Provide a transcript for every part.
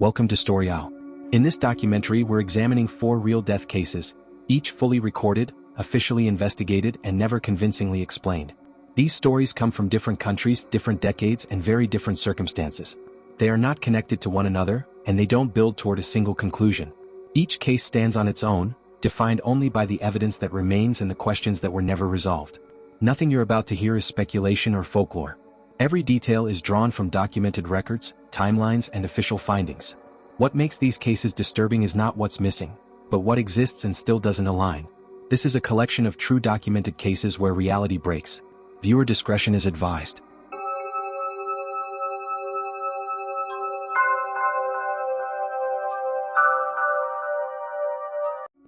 Welcome to Story Owl. In this documentary, we're examining 4 real death cases, each fully recorded, officially investigated, and never convincingly explained. These stories come from different countries, different decades, and very different circumstances. They are not connected to one another, and they don't build toward a single conclusion. Each case stands on its own, defined only by the evidence that remains and the questions that were never resolved. Nothing you're about to hear is speculation or folklore. Every detail is drawn from documented records, timelines, and official findings. What makes these cases disturbing is not what's missing, but what exists and still doesn't align. This is a collection of true documented cases where reality breaks. Viewer discretion is advised.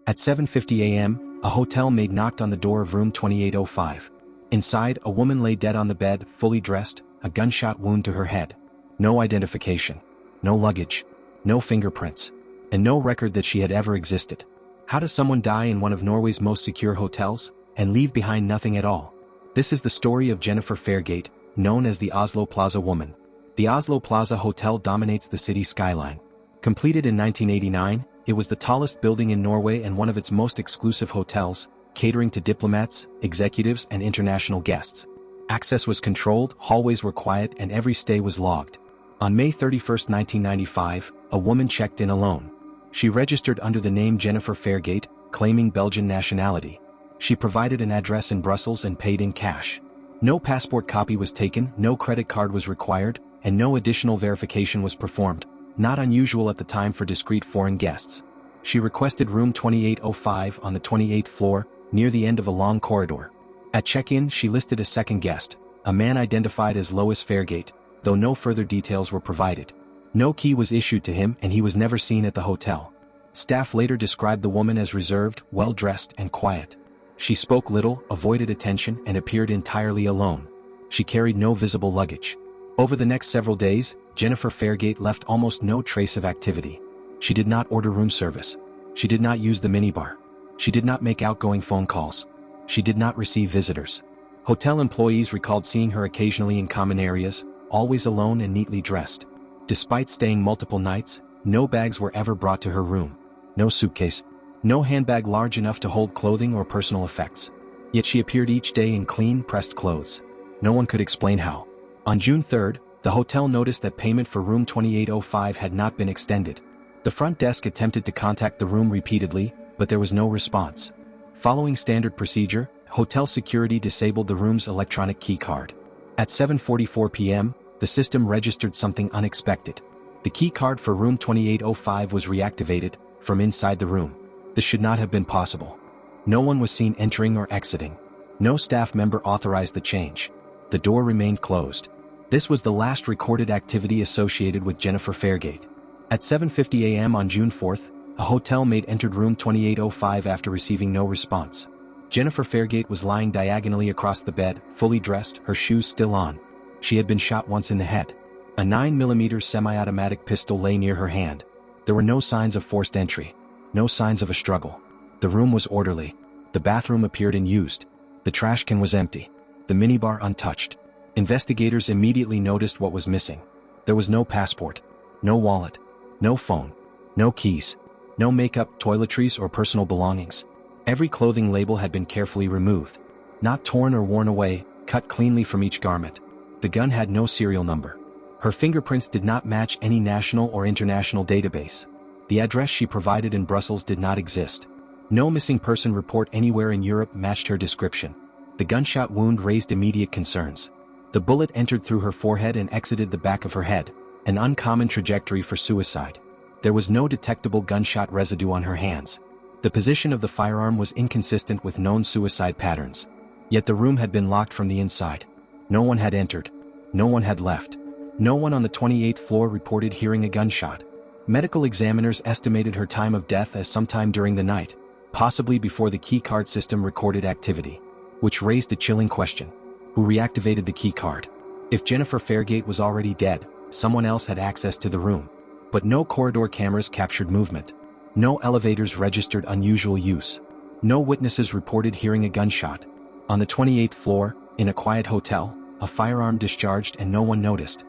At 7:50 a.m., a hotel maid knocked on the door of room 2805. Inside, a woman lay dead on the bed, fully dressed, a gunshot wound to her head. No identification, no luggage, no fingerprints, and no record that she had ever existed. How does someone die in one of Norway's most secure hotels, and leave behind nothing at all? This is the story of Jennifer Fairgate, known as the Oslo Plaza Woman. The Oslo Plaza Hotel dominates the city skyline. Completed in 1989, it was the tallest building in Norway and one of its most exclusive hotels, catering to diplomats, executives, and international guests. Access was controlled, hallways were quiet, and every stay was logged. On May 31, 1995, a woman checked in alone. She registered under the name Jennifer Fairgate, claiming Belgian nationality. She provided an address in Brussels and paid in cash. No passport copy was taken, no credit card was required, and no additional verification was performed, not unusual at the time for discreet foreign guests. She requested room 2805 on the 28th floor, near the end of a long corridor. At check-in, she listed a second guest, a man identified as Lois Fairgate, though no further details were provided. No key was issued to him and he was never seen at the hotel. Staff later described the woman as reserved, well-dressed, and quiet. She spoke little, avoided attention, and appeared entirely alone. She carried no visible luggage. Over the next several days, Jennifer Fairgate left almost no trace of activity. She did not order room service. She did not use the minibar. She did not make outgoing phone calls. She did not receive visitors. Hotel employees recalled seeing her occasionally in common areas, always alone and neatly dressed. Despite staying multiple nights, no bags were ever brought to her room. No suitcase. No handbag large enough to hold clothing or personal effects. Yet she appeared each day in clean, pressed clothes. No one could explain how. On June 3rd, the hotel noticed that payment for room 2805 had not been extended. The front desk attempted to contact the room repeatedly, but there was no response. Following standard procedure, hotel security disabled the room's electronic key card. At 7:44 p.m., the system registered something unexpected. The key card for room 2805 was reactivated, from inside the room. This should not have been possible. No one was seen entering or exiting. No staff member authorized the change. The door remained closed. This was the last recorded activity associated with Jennifer Fairgate. At 7:50 a.m. on June 4th, a hotel maid entered room 2805 after receiving no response. Jennifer Fairgate was lying diagonally across the bed, fully dressed, her shoes still on. She had been shot once in the head. A 9mm semi-automatic pistol lay near her hand. There were no signs of forced entry. No signs of a struggle. The room was orderly. The bathroom appeared unused. The trash can was empty. The minibar untouched. Investigators immediately noticed what was missing. There was no passport. No wallet. No phone. No keys. No makeup, toiletries, or personal belongings. Every clothing label had been carefully removed. Not torn or worn away, cut cleanly from each garment. The gun had no serial number. Her fingerprints did not match any national or international database. The address she provided in Brussels did not exist. No missing person report anywhere in Europe matched her description. The gunshot wound raised immediate concerns. The bullet entered through her forehead and exited the back of her head, an uncommon trajectory for suicide. There was no detectable gunshot residue on her hands. The position of the firearm was inconsistent with known suicide patterns. Yet the room had been locked from the inside. No one had entered. No one had left. No one on the 28th floor reported hearing a gunshot. Medical examiners estimated her time of death as sometime during the night, possibly before the key card system recorded activity. Which raised a chilling question. Who reactivated the key card? If Jennifer Fairgate was already dead, someone else had access to the room. But no corridor cameras captured movement. No elevators registered unusual use. No witnesses reported hearing a gunshot. On the 28th floor, in a quiet hotel, a firearm discharged and no one noticed.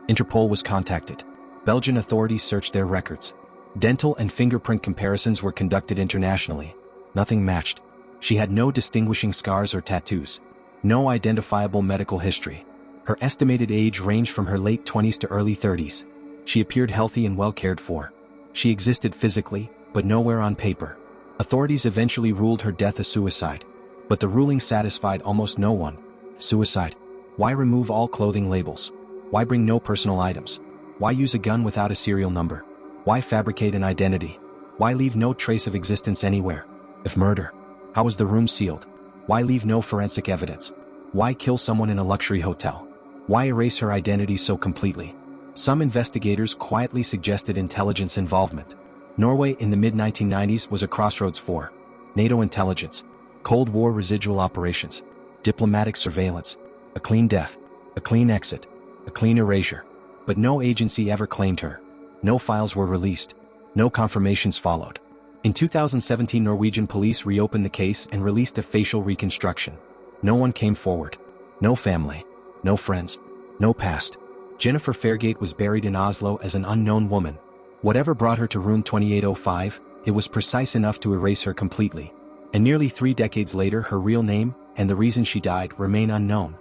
Interpol was contacted. Belgian authorities searched their records. Dental and fingerprint comparisons were conducted internationally. Nothing matched. She had no distinguishing scars or tattoos. No identifiable medical history. Her estimated age ranged from her late 20s to early 30s. She appeared healthy and well cared for. She existed physically, but nowhere on paper. Authorities eventually ruled her death a suicide. But the ruling satisfied almost no one. Suicide. Why remove all clothing labels? Why bring no personal items? Why use a gun without a serial number? Why fabricate an identity? Why leave no trace of existence anywhere? If murder, how was the room sealed? Why leave no forensic evidence? Why kill someone in a luxury hotel? Why erase her identity so completely? Some investigators quietly suggested intelligence involvement. Norway in the mid-1990s was a crossroads for NATO intelligence, Cold War residual operations, diplomatic surveillance, a clean death, a clean exit, a clean erasure. But no agency ever claimed her. No files were released. No confirmations followed. In 2017, Norwegian police reopened the case and released a facial reconstruction. No one came forward. No family. No friends. No past. Jennifer Fairgate was buried in Oslo as an unknown woman. Whatever brought her to room 2805, it was precise enough to erase her completely. And nearly 3 decades later, her real name, and the reason she died, remain unknown.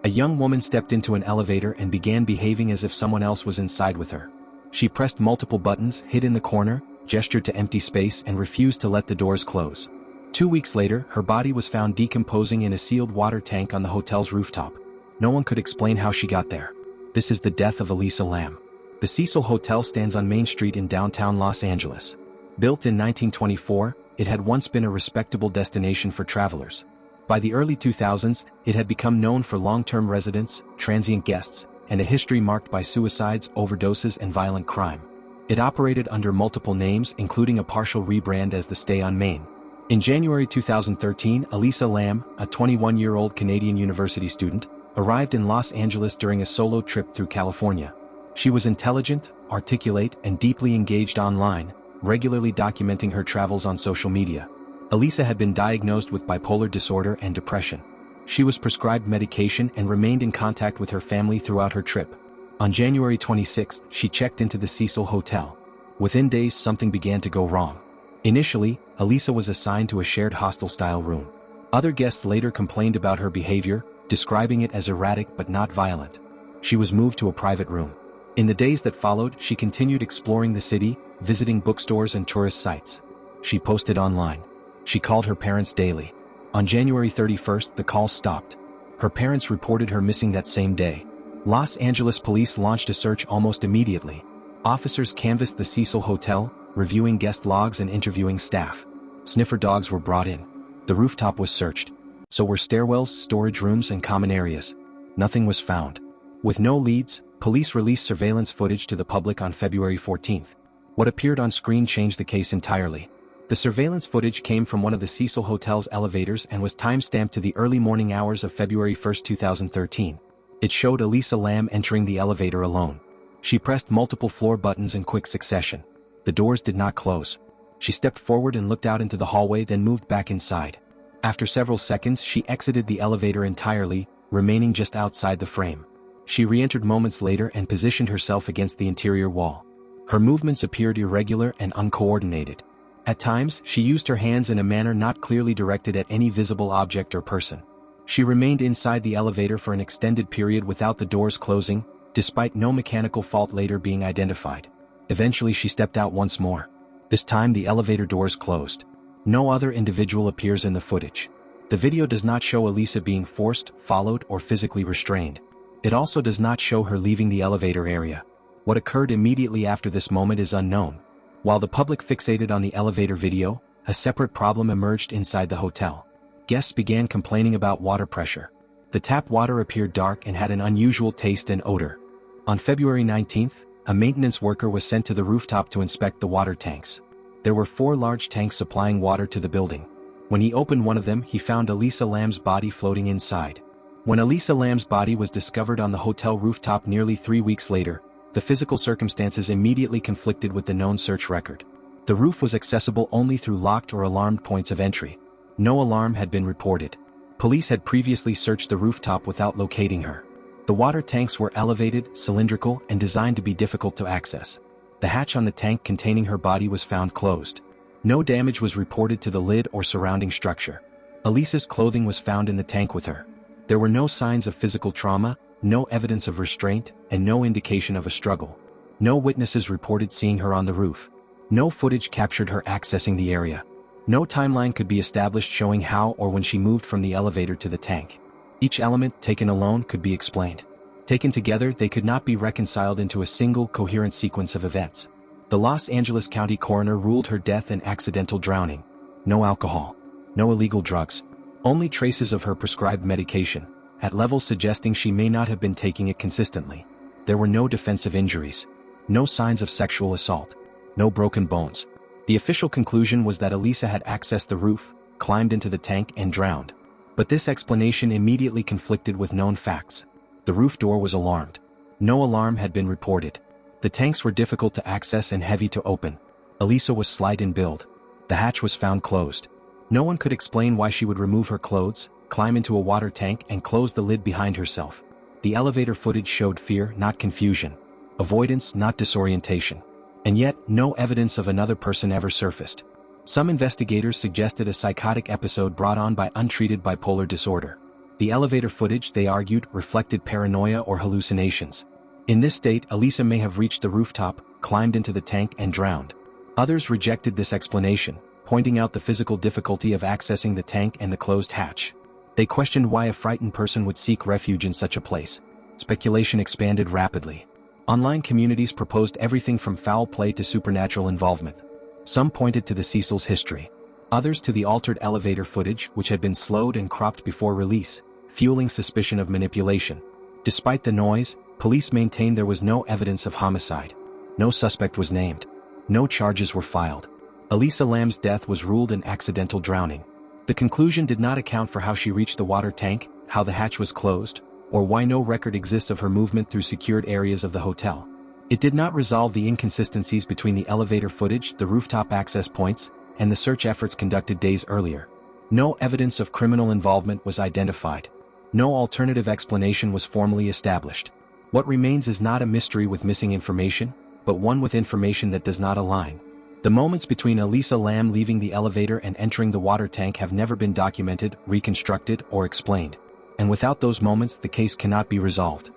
A young woman stepped into an elevator and began behaving as if someone else was inside with her. She pressed multiple buttons, hid in the corner, gestured to empty space, and refused to let the doors close. 2 weeks later, her body was found decomposing in a sealed water tank on the hotel's rooftop. No one could explain how she got there. This is the death of Elisa Lam. The Cecil Hotel stands on Main Street in downtown Los Angeles. Built in 1924, it had once been a respectable destination for travelers. By the early 2000s, it had become known for long-term residents, transient guests, and a history marked by suicides, overdoses, and violent crime. It operated under multiple names, including a partial rebrand as the Stay on Main. In January 2013, Elisa Lam, a 21-year-old Canadian university student, arrived in Los Angeles during a solo trip through California. She was intelligent, articulate, and deeply engaged online, regularly documenting her travels on social media. Elisa had been diagnosed with bipolar disorder and depression. She was prescribed medication and remained in contact with her family throughout her trip. On January 26, she checked into the Cecil Hotel. Within days, something began to go wrong. Initially, Elisa was assigned to a shared hostel-style room. Other guests later complained about her behavior, describing it as erratic but not violent. She was moved to a private room. In the days that followed, she continued exploring the city, visiting bookstores and tourist sites. She posted online. She called her parents daily. On January 31st, the calls stopped. Her parents reported her missing that same day. Los Angeles police launched a search almost immediately. Officers canvassed the Cecil Hotel, reviewing guest logs and interviewing staff. Sniffer dogs were brought in. The rooftop was searched. So were stairwells, storage rooms, and common areas. Nothing was found. With no leads, police released surveillance footage to the public on February 14th. What appeared on screen changed the case entirely. The surveillance footage came from one of the Cecil Hotel's elevators and was time-stamped to the early morning hours of February 1, 2013. It showed Elisa Lam entering the elevator alone. She pressed multiple floor buttons in quick succession. The doors did not close. She stepped forward and looked out into the hallway, then moved back inside. After several seconds, she exited the elevator entirely, remaining just outside the frame. She re-entered moments later and positioned herself against the interior wall. Her movements appeared irregular and uncoordinated. At times, she used her hands in a manner not clearly directed at any visible object or person. She remained inside the elevator for an extended period without the doors closing, despite no mechanical fault later being identified. Eventually, she stepped out once more. This time, the elevator doors closed. No other individual appears in the footage. The video does not show Elisa being forced, followed, or physically restrained. It also does not show her leaving the elevator area. What occurred immediately after this moment is unknown. While the public fixated on the elevator video, a separate problem emerged inside the hotel. Guests began complaining about water pressure. The tap water appeared dark and had an unusual taste and odor. On February 19th, a maintenance worker was sent to the rooftop to inspect the water tanks. There were 4 large tanks supplying water to the building. When he opened one of them, he found Elisa Lam's body floating inside. When Elisa Lam's body was discovered on the hotel rooftop nearly 3 weeks later, the physical circumstances immediately conflicted with the known search record. The roof was accessible only through locked or alarmed points of entry. No alarm had been reported. Police had previously searched the rooftop without locating her. The water tanks were elevated, cylindrical, and designed to be difficult to access. The hatch on the tank containing her body was found closed. No damage was reported to the lid or surrounding structure. Elisa's clothing was found in the tank with her. There were no signs of physical trauma, no evidence of restraint, and no indication of a struggle. No witnesses reported seeing her on the roof. No footage captured her accessing the area. No timeline could be established showing how or when she moved from the elevator to the tank. Each element, taken alone, could be explained. Taken together, they could not be reconciled into a single, coherent sequence of events. The Los Angeles County coroner ruled her death an accidental drowning. No alcohol. No illegal drugs. Only traces of her prescribed medication, at levels suggesting she may not have been taking it consistently. There were no defensive injuries. No signs of sexual assault. No broken bones. The official conclusion was that Elisa had accessed the roof, climbed into the tank, and drowned. But this explanation immediately conflicted with known facts. The roof door was alarmed. No alarm had been reported. The tanks were difficult to access and heavy to open. Elisa was slight in build. The hatch was found closed. No one could explain why she would remove her clothes, climb into a water tank, and close the lid behind herself. The elevator footage showed fear, not confusion. Avoidance, not disorientation. And yet, no evidence of another person ever surfaced. Some investigators suggested a psychotic episode brought on by untreated bipolar disorder. The elevator footage, they argued, reflected paranoia or hallucinations. In this state, Elisa may have reached the rooftop, climbed into the tank, and drowned. Others rejected this explanation, pointing out the physical difficulty of accessing the tank and the closed hatch. They questioned why a frightened person would seek refuge in such a place. Speculation expanded rapidly. Online communities proposed everything from foul play to supernatural involvement. Some pointed to the Cecil's history. Others to the altered elevator footage, which had been slowed and cropped before release, fueling suspicion of manipulation. Despite the noise, police maintained there was no evidence of homicide. No suspect was named. No charges were filed. Elisa Lam's death was ruled an accidental drowning. The conclusion did not account for how she reached the water tank, how the hatch was closed, or why no record exists of her movement through secured areas of the hotel. It did not resolve the inconsistencies between the elevator footage, the rooftop access points, and the search efforts conducted days earlier. No evidence of criminal involvement was identified. No alternative explanation was formally established. What remains is not a mystery with missing information, but one with information that does not align. The moments between Elisa Lam leaving the elevator and entering the water tank have never been documented, reconstructed, or explained. And without those moments, the case cannot be resolved.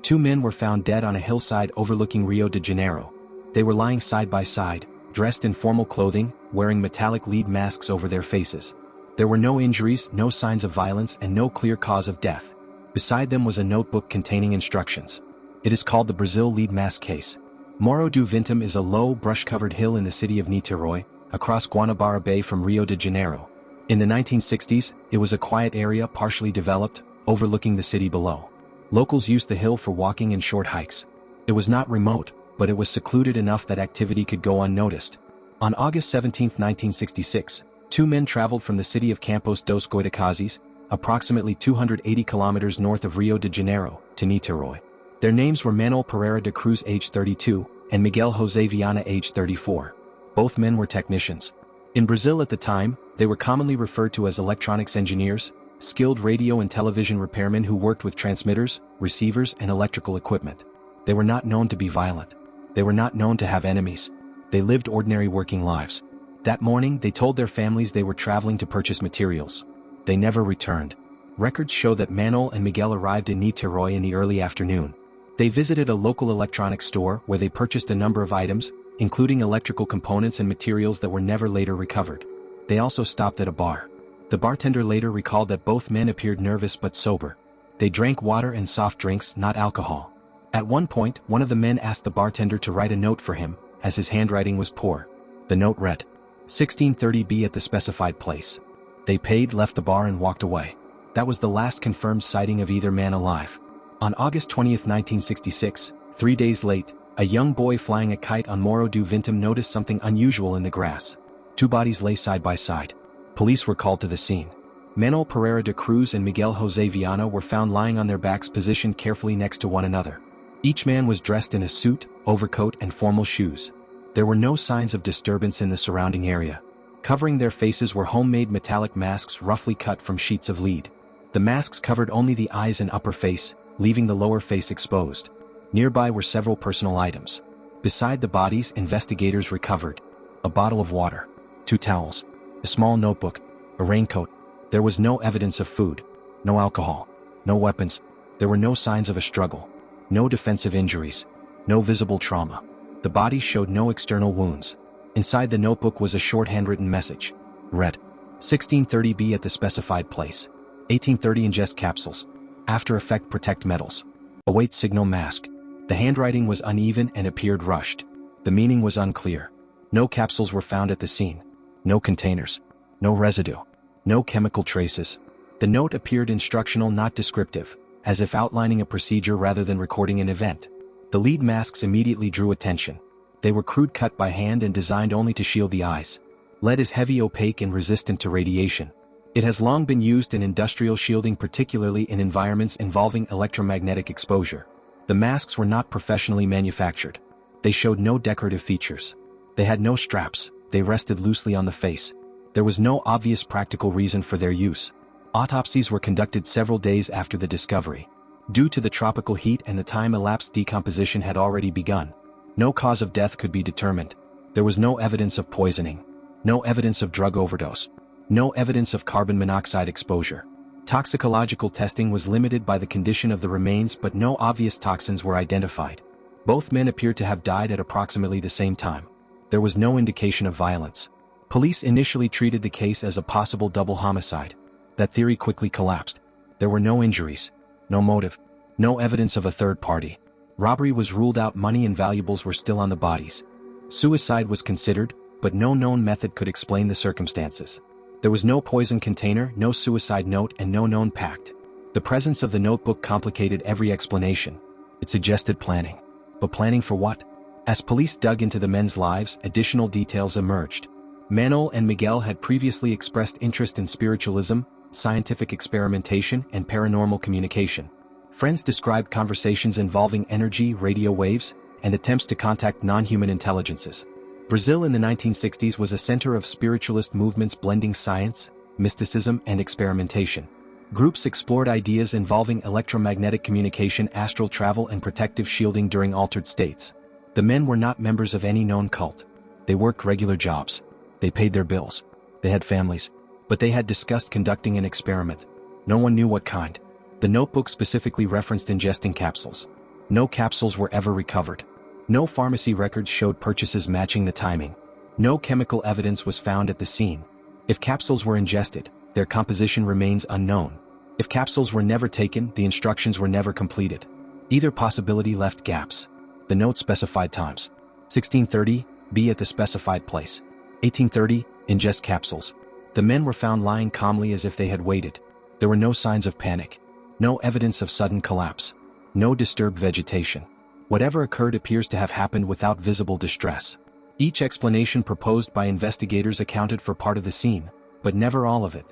Two men were found dead on a hillside overlooking Rio de Janeiro. They were lying side by side, dressed in formal clothing, wearing metallic lead masks over their faces. There were no injuries, no signs of violence, and no clear cause of death. Beside them was a notebook containing instructions. It is called the Brazil lead mask case. Morro do Vintum is a low, brush-covered hill in the city of Niterói, across Guanabara Bay from Rio de Janeiro. In the 1960s, it was a quiet area partially developed, overlooking the city below. Locals used the hill for walking and short hikes. It was not remote, but it was secluded enough that activity could go unnoticed. On August 17, 1966, two men traveled from the city of Campos dos Goitacazes, approximately 280 kilometers north of Rio de Janeiro, to Niterói. Their names were Manuel Pereira de Cruz, age 32, and Miguel José Viana, age 34. Both men were technicians. In Brazil at the time, they were commonly referred to as electronics engineers, skilled radio and television repairmen who worked with transmitters, receivers, and electrical equipment. They were not known to be violent. They were not known to have enemies. They lived ordinary working lives. That morning, they told their families they were traveling to purchase materials. They never returned. Records show that Manuel and Miguel arrived in Niterói in the early afternoon. They visited a local electronics store where they purchased a number of items, including electrical components and materials that were never later recovered. They also stopped at a bar. The bartender later recalled that both men appeared nervous but sober. They drank water and soft drinks, not alcohol. At one point, one of the men asked the bartender to write a note for him, as his handwriting was poor. The note read, 1630B at the specified place. They paid, left the bar, and walked away. That was the last confirmed sighting of either man alive. On August 20, 1966, 3 days late, a young boy flying a kite on Morro do Vintum noticed something unusual in the grass. Two bodies lay side by side. Police were called to the scene. Manuel Pereira de Cruz and Miguel José Viana were found lying on their backs, positioned carefully next to one another. Each man was dressed in a suit, overcoat, and formal shoes. There were no signs of disturbance in the surrounding area. Covering their faces were homemade metallic masks roughly cut from sheets of lead. The masks covered only the eyes and upper face, leaving the lower face exposed. Nearby were several personal items. Beside the bodies, investigators recovered a bottle of water, 2 towels, a small notebook, a raincoat. There was no evidence of food, no alcohol, no weapons. There were no signs of a struggle, no defensive injuries, no visible trauma. The bodies showed no external wounds. Inside the notebook was a short handwritten message. Read, 1630 at the specified place. 1830 ingest capsules. After effect protect metals. Await signal mask. The handwriting was uneven and appeared rushed. The meaning was unclear. No capsules were found at the scene. No containers. No residue. No chemical traces. The note appeared instructional, not descriptive, as if outlining a procedure rather than recording an event. The lead masks immediately drew attention. They were crude cut by hand and designed only to shield the eyes. Lead is heavy, opaque, and resistant to radiation. It has long been used in industrial shielding, particularly in environments involving electromagnetic exposure. The masks were not professionally manufactured. They showed no decorative features. They had no straps. They rested loosely on the face. There was no obvious practical reason for their use. Autopsies were conducted several days after the discovery. Due to the tropical heat and the time elapsed, decomposition had already begun. No cause of death could be determined. There was no evidence of poisoning. No evidence of drug overdose. No evidence of carbon monoxide exposure. Toxicological testing was limited by the condition of the remains, but no obvious toxins were identified. Both men appeared to have died at approximately the same time. There was no indication of violence. Police initially treated the case as a possible double homicide. That theory quickly collapsed. There were no injuries, no motive, no evidence of a third party. Robbery was ruled out. Money and valuables were still on the bodies. Suicide was considered, but no known method could explain the circumstances. There was no poison container, no suicide note, and no known pact. The presence of the notebook complicated every explanation. It suggested planning. But planning for what? As police dug into the men's lives, additional details emerged. Manuel and Miguel had previously expressed interest in spiritualism, scientific experimentation, and paranormal communication. Friends described conversations involving energy, radio waves, and attempts to contact non-human intelligences. Brazil in the 1960s was a center of spiritualist movements blending science, mysticism, and experimentation. Groups explored ideas involving electromagnetic communication, astral travel, and protective shielding during altered states. The men were not members of any known cult. They worked regular jobs. They paid their bills. They had families. But they had discussed conducting an experiment. No one knew what kind. The notebook specifically referenced ingesting capsules. No capsules were ever recovered. No pharmacy records showed purchases matching the timing. No chemical evidence was found at the scene. If capsules were ingested, their composition remains unknown. If capsules were never taken, the instructions were never completed. Either possibility left gaps. The note specified times. 1630, be at the specified place. 1830, ingest capsules. The men were found lying calmly as if they had waited. There were no signs of panic. No evidence of sudden collapse. No disturbed vegetation. Whatever occurred appears to have happened without visible distress. Each explanation proposed by investigators accounted for part of the scene, but never all of it.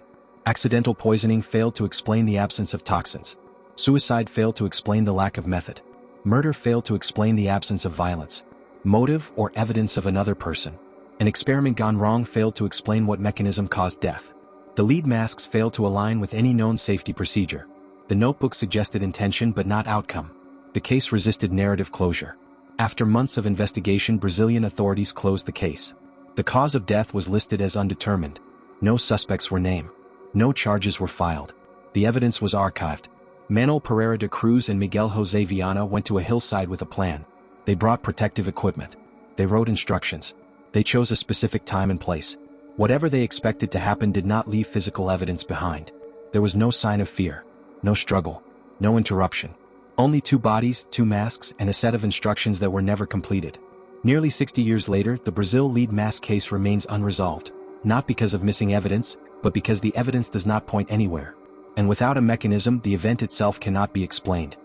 Accidental poisoning failed to explain the absence of toxins. Suicide failed to explain the lack of method. Murder failed to explain the absence of violence. Motive or evidence of another person. An experiment gone wrong failed to explain what mechanism caused death. The lead masks failed to align with any known safety procedure. The notebook suggested intention but not outcome. The case resisted narrative closure. After months of investigation, Brazilian authorities closed the case. The cause of death was listed as undetermined. No suspects were named. No charges were filed. The evidence was archived. Manuel Pereira de Cruz and Miguel Jose Viana went to a hillside with a plan. They brought protective equipment. They wrote instructions. They chose a specific time and place. Whatever they expected to happen did not leave physical evidence behind. There was no sign of fear. No struggle. No interruption. Only 2 bodies, 2 masks, and a set of instructions that were never completed. Nearly 60 years later, the Brazil lead mask case remains unresolved. Not because of missing evidence, but because the evidence does not point anywhere. And without a mechanism, the event itself cannot be explained.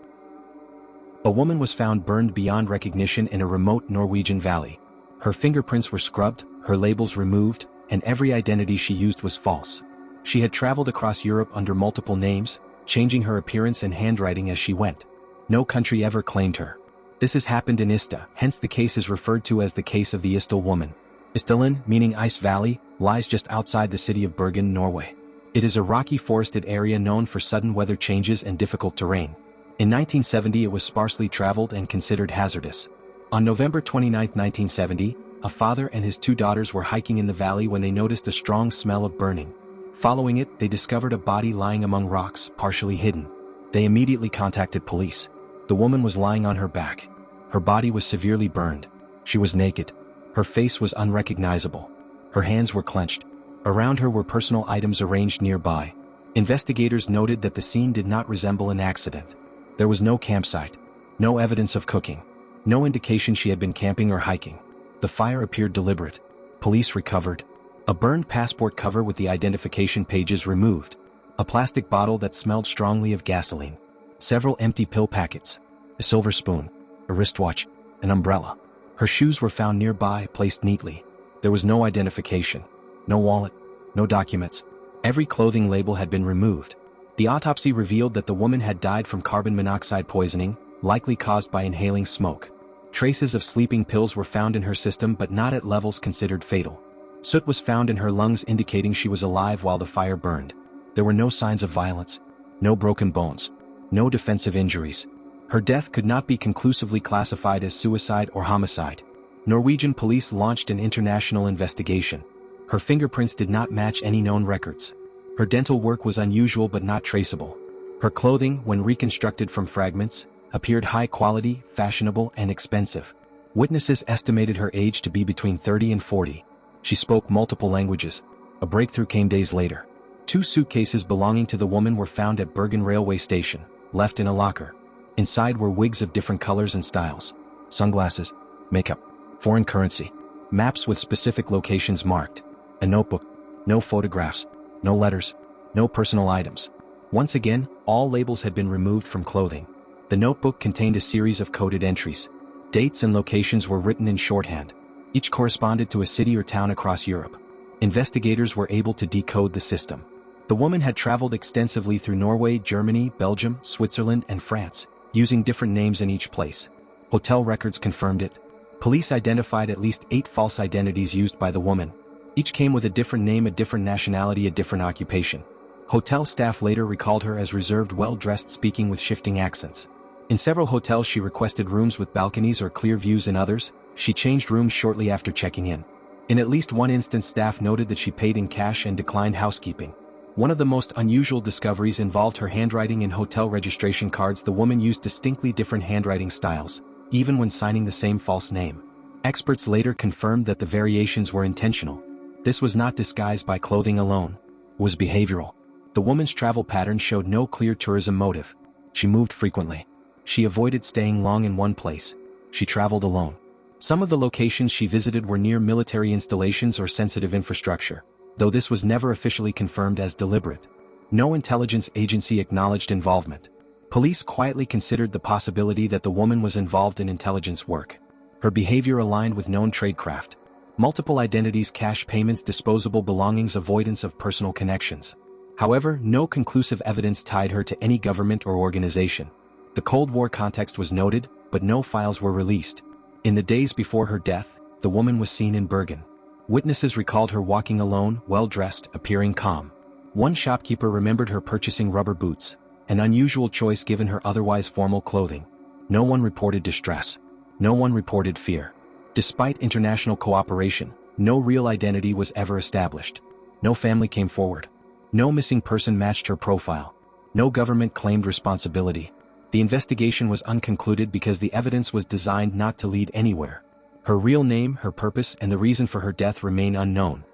A woman was found burned beyond recognition in a remote Norwegian valley. Her fingerprints were scrubbed, her labels removed, and every identity she used was false. She had traveled across Europe under multiple names, changing her appearance and handwriting as she went. No country ever claimed her. This has happened in Ista, hence the case is referred to as the case of the Isdal Woman. Isdalen, meaning Ice Valley, lies just outside the city of Bergen, Norway. It is a rocky forested area known for sudden weather changes and difficult terrain. In 1970 it was sparsely traveled and considered hazardous. On November 29, 1970, a father and his 2 daughters were hiking in the valley when they noticed a strong smell of burning. Following it, they discovered a body lying among rocks, partially hidden. They immediately contacted police. The woman was lying on her back. Her body was severely burned. She was naked. Her face was unrecognizable. Her hands were clenched. Around her were personal items arranged nearby. Investigators noted that the scene did not resemble an accident. There was no campsite, no evidence of cooking, no indication she had been camping or hiking. The fire appeared deliberate. Police recovered a burned passport cover with the identification pages removed, a plastic bottle that smelled strongly of gasoline, several empty pill packets, a silver spoon, a wristwatch, an umbrella. Her shoes were found nearby, placed neatly. There was no identification, no wallet, no documents. Every clothing label had been removed. The autopsy revealed that the woman had died from carbon monoxide poisoning, likely caused by inhaling smoke. Traces of sleeping pills were found in her system but not at levels considered fatal. Soot was found in her lungs indicating she was alive while the fire burned. There were no signs of violence, no broken bones, no defensive injuries. Her death could not be conclusively classified as suicide or homicide. Norwegian police launched an international investigation. Her fingerprints did not match any known records. Her dental work was unusual but not traceable. Her clothing, when reconstructed from fragments, appeared high quality, fashionable, and expensive. Witnesses estimated her age to be between 30 and 40. She spoke multiple languages. A breakthrough came days later. 2 suitcases belonging to the woman were found at Bergen railway station, left in a locker. Inside were wigs of different colors and styles, sunglasses, makeup, foreign currency, maps with specific locations marked, a notebook, no photographs, no letters, no personal items. Once again, all labels had been removed from clothing. The notebook contained a series of coded entries. Dates and locations were written in shorthand. Each corresponded to a city or town across Europe. Investigators were able to decode the system. The woman had traveled extensively through Norway, Germany, Belgium, Switzerland, and France, using different names in each place. Hotel records confirmed it. Police identified at least 8 false identities used by the woman. Each came with a different name, a different nationality, a different occupation. Hotel staff later recalled her as reserved, well-dressed, speaking with shifting accents. In several hotels she requested rooms with balconies or clear views. In others, she changed rooms shortly after checking in. In at least one instance, staff noted that she paid in cash and declined housekeeping. One of the most unusual discoveries involved her handwriting in hotel registration cards. The woman used distinctly different handwriting styles, even when signing the same false name. Experts later confirmed that the variations were intentional. This was not disguised by clothing alone. It was behavioral. The woman's travel pattern showed no clear tourism motive. She moved frequently. She avoided staying long in one place. She traveled alone. Some of the locations she visited were near military installations or sensitive infrastructure, though this was never officially confirmed as deliberate. No intelligence agency acknowledged involvement. Police quietly considered the possibility that the woman was involved in intelligence work. Her behavior aligned with known tradecraft. Multiple identities, cash payments, disposable belongings, avoidance of personal connections. However, no conclusive evidence tied her to any government or organization. The Cold War context was noted, but no files were released. In the days before her death, the woman was seen in Bergen. Witnesses recalled her walking alone, well-dressed, appearing calm. One shopkeeper remembered her purchasing rubber boots, an unusual choice given her otherwise formal clothing. No one reported distress. No one reported fear. Despite international cooperation, no real identity was ever established. No family came forward. No missing person matched her profile. No government claimed responsibility. The investigation was unconcluded because the evidence was designed not to lead anywhere. Her real name, her purpose, and the reason for her death remain unknown.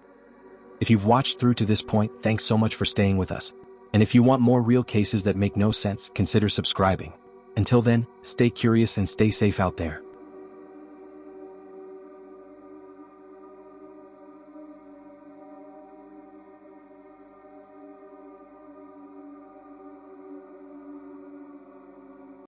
If you've watched through to this point, thanks so much for staying with us. And if you want more real cases that make no sense, consider subscribing. Until then, stay curious and stay safe out there.